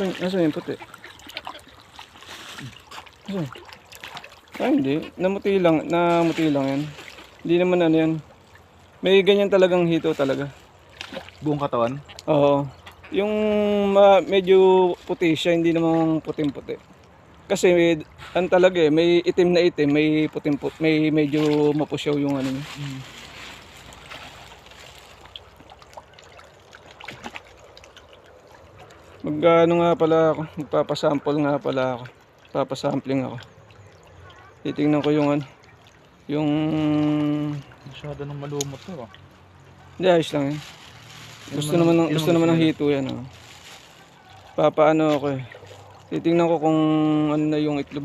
Nasaan yung puti? Nasaan? Ay, hindi. Namuti lang yan. Hindi naman ano yan. May ganyan talagang hito talaga. Buong katawan? Oo. Yung medyo puti siya, hindi naman puting-puti. Kasi ano talaga eh, may itim na itim, may puting may medyo mapusyaw yung ano niya. Mag-ano nga pala ako, magpapasample nga pala ako. Papasampling ako. Titingnan ko yung ano, yung... Masyado nang malumot to. Hindi, ayos lang yun. Gusto naman ng hito yan. Oh. Papaano ako eh. Titingnan ko kung ano na yung itlog